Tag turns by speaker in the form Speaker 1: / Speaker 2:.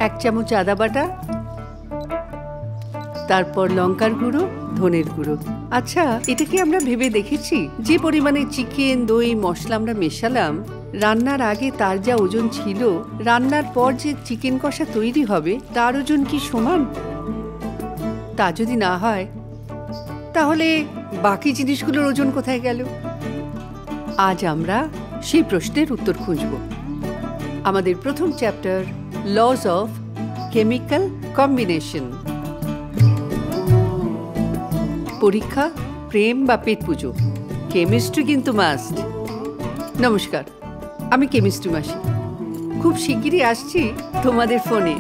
Speaker 1: এক চামচ আদা বাটা, তারপর লঙ্কার গুঁড়ো, ধনের গুঁড়ো। আচ্ছা, এটা কি আমরা ভেবে দেখেছি যে পরিমাণে চিকেন, দই, মশলা আমরা মেশালাম রান্নার আগে তার যা ওজন ছিল, রান্নার পর যে চিকেন কষা তৈরি হবে তার ওজন কি সমান? তা যদি না হয় তাহলে বাকি জিনিসগুলোর ওজন কোথায় গেল? আজ আমরা সেই প্রশ্নের উত্তর খুঁজব। আমাদের প্রথম chapter, lodge of chemical combination. পরীক্ষা, প্রেম বা পেট পুজো, কেমিস্ট্রি কিন্তু মাস্ট। নমস্কার, আমি কেমিস্ট্রি মাসি। খুব শিগগিরই আসছি তোমাদের ফোনে।